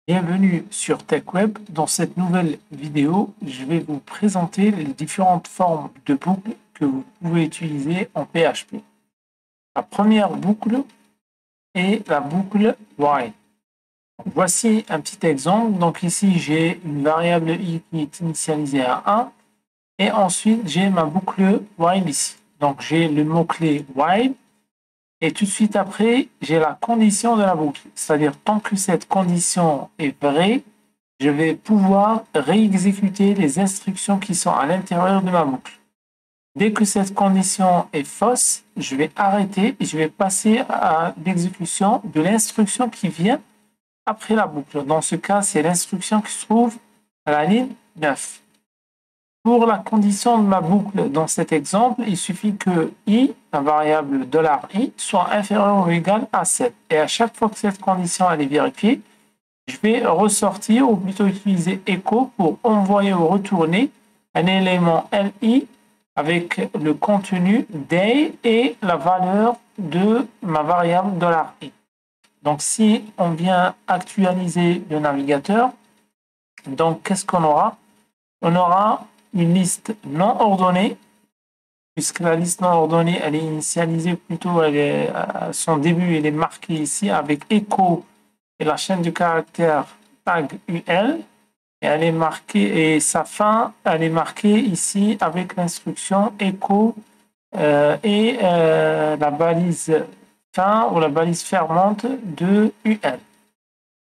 Bienvenue sur TechWeb. Dans cette nouvelle vidéo, je vais vous présenter les différentes formes de boucles que vous pouvez utiliser en PHP. La première boucle est la boucle while. Voici un petit exemple. Donc ici, j'ai une variable i qui est initialisée à 1 et ensuite j'ai ma boucle while ici. Donc j'ai le mot-clé while. Et tout de suite après, j'ai la condition de la boucle. C'est-à-dire, tant que cette condition est vraie, je vais pouvoir réexécuter les instructions qui sont à l'intérieur de ma boucle. Dès que cette condition est fausse, je vais arrêter et je vais passer à l'exécution de l'instruction qui vient après la boucle. Dans ce cas, c'est l'instruction qui se trouve à la ligne 9. Pour la condition de ma boucle dans cet exemple, il suffit que i, la variable $i, soit inférieure ou égale à 7. Et à chaque fois que cette condition est vérifiée, je vais ressortir ou plutôt utiliser echo pour envoyer ou retourner un élément li avec le contenu day et la valeur de ma variable $i. Donc si on vient actualiser le navigateur, donc qu'est-ce qu'on aura? On aura une liste non ordonnée, puisque la liste non ordonnée, elle est initialisée plutôt, à son début, elle est marquée ici avec echo et la chaîne de caractères tag ul, et elle est marquée, et sa fin, elle est marquée ici avec l'instruction echo la balise fin ou la balise fermante de ul.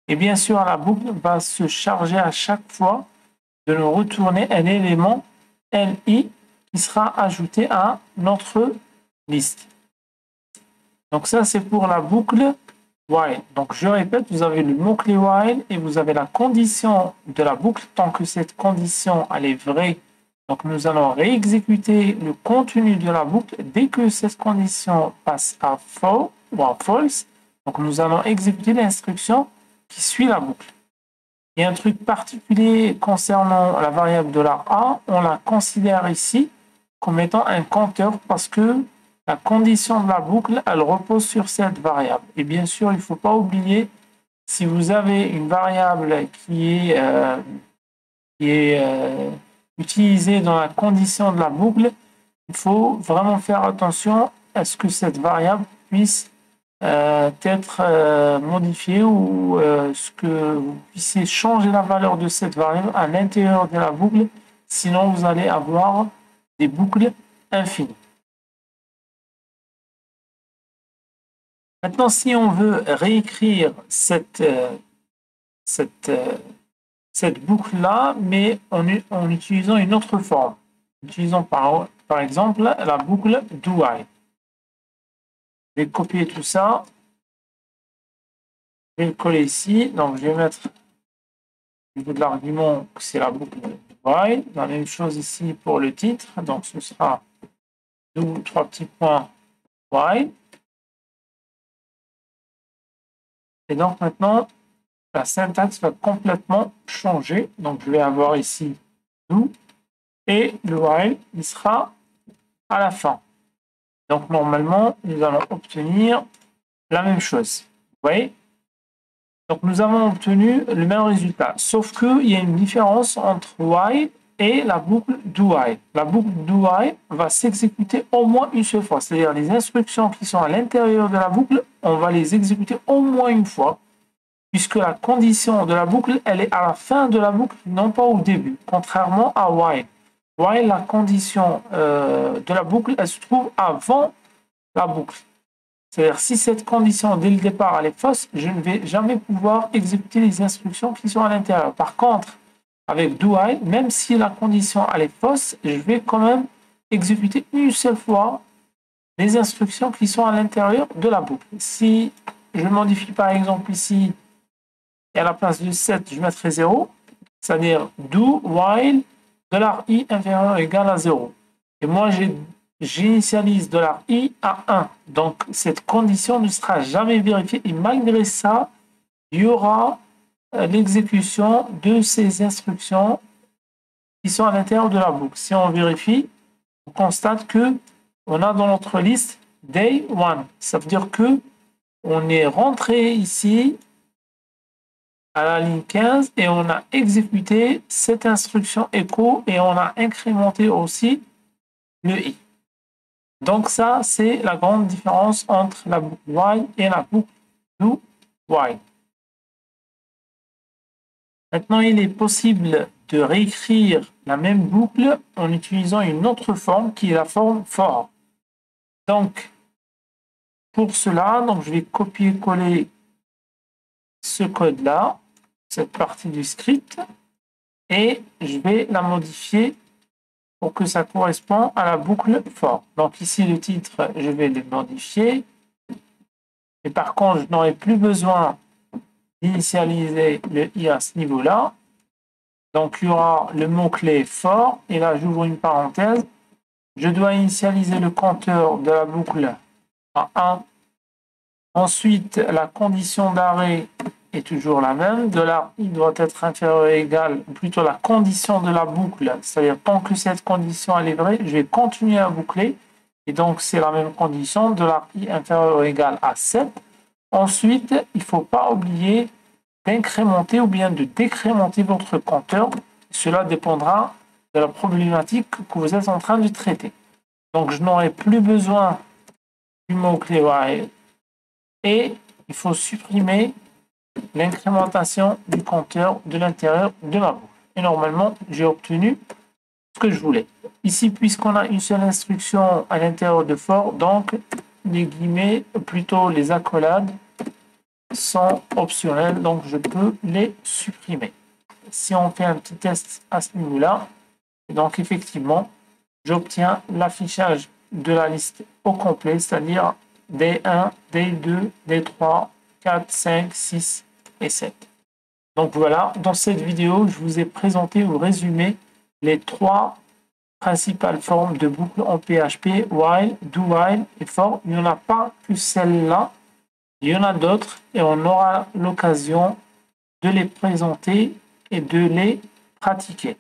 Et bien sûr, la boucle va se charger à chaque fois de nous retourner un élément li qui sera ajouté à notre liste. Donc ça, c'est pour la boucle while. Donc je répète, vous avez le mot-clé while et vous avez la condition de la boucle. Tant que cette condition elle est vraie, donc nous allons réexécuter le contenu de la boucle. Dès que cette condition passe à faux ou à false, donc nous allons exécuter l'instruction qui suit la boucle. Il y a un truc particulier concernant la variable $a, on la considère ici comme étant un compteur parce que la condition de la boucle, elle repose sur cette variable. Et bien sûr, il ne faut pas oublier, si vous avez une variable qui est utilisée dans la condition de la boucle, il faut vraiment faire attention à ce que cette variable puisse être modifié ou ce que vous puissiez changer la valeur de cette variable à l'intérieur de la boucle, sinon vous allez avoir des boucles infinies. Maintenant, si on veut réécrire cette boucle-là, mais en utilisant une autre forme, utilisons par exemple la boucle do while. Je vais copier tout ça. Je vais le coller ici. Donc, je vais mettre au niveau de l'argument que c'est la boucle while. La même chose ici pour le titre. Donc, ce sera do 3 petits points while. Et donc, maintenant, la syntaxe va complètement changer. Donc, je vais avoir ici do et le while, il sera à la fin. Donc, normalement, nous allons obtenir la même chose. Vous voyez? Donc, nous avons obtenu le même résultat, sauf qu'il y a une différence entre while et la boucle do while. La boucle do while va s'exécuter au moins une seule fois, c'est-à-dire les instructions qui sont à l'intérieur de la boucle, on va les exécuter au moins une fois, puisque la condition de la boucle, elle est à la fin de la boucle, non pas au début, contrairement à while. While, la condition de la boucle, elle se trouve avant la boucle. C'est-à-dire, si cette condition, dès le départ, elle est fausse, je ne vais jamais pouvoir exécuter les instructions qui sont à l'intérieur. Par contre, avec do while, même si la condition, elle est fausse, je vais quand même exécuter une seule fois les instructions qui sont à l'intérieur de la boucle. Si je modifie, par exemple, ici, et à la place de 7, je mettrai 0, c'est-à-dire do while $i inférieur ou égal à 0. Et moi, j'initialise $i à 1. Donc, cette condition ne sera jamais vérifiée. Et malgré ça, il y aura l'exécution de ces instructions qui sont à l'intérieur de la boucle. Si on vérifie, on constate que on a dans notre liste day 1. Ça veut dire que on est rentré ici à la ligne 15 et on a exécuté cette instruction echo et on a incrémenté aussi le i. Donc ça, c'est la grande différence entre la boucle while et la boucle do while. Maintenant, il est possible de réécrire la même boucle en utilisant une autre forme qui est la forme for. Donc, pour cela, je vais copier-coller ce code-là, cette partie du script, et je vais la modifier pour que ça corresponde à la boucle for. Donc ici, le titre, je vais le modifier. Et par contre, je n'aurai plus besoin d'initialiser le i à ce niveau-là. Donc il y aura le mot-clé for, et là j'ouvre une parenthèse. Je dois initialiser le compteur de la boucle à 1. Ensuite, la condition d'arrêt est toujours la même. $i doit être inférieur ou égal, ou plutôt la condition de la boucle, c'est-à-dire tant que cette condition elle est vraie, je vais continuer à boucler. Et donc, c'est la même condition, $i inférieur ou égal à 7. Ensuite, il ne faut pas oublier d'incrémenter ou bien de décrémenter votre compteur. Cela dépendra de la problématique que vous êtes en train de traiter. Donc, je n'aurai plus besoin du mot-clé while et il faut supprimer l'incrémentation du compteur de l'intérieur de ma boucle. Et normalement, j'ai obtenu ce que je voulais. Ici, puisqu'on a une seule instruction à l'intérieur de for, donc les guillemets, plutôt les accolades, sont optionnels, donc je peux les supprimer. Si on fait un petit test à ce niveau-là, donc effectivement, j'obtiens l'affichage de la liste au complet, c'est-à-dire D1, D2, D3, 4, 5, 6 et 7. Donc voilà, dans cette vidéo, je vous ai présenté ou résumé les 3 principales formes de boucles en PHP, while, do while et for. Il n'y en a pas que celle-là, il y en a d'autres et on aura l'occasion de les présenter et de les pratiquer.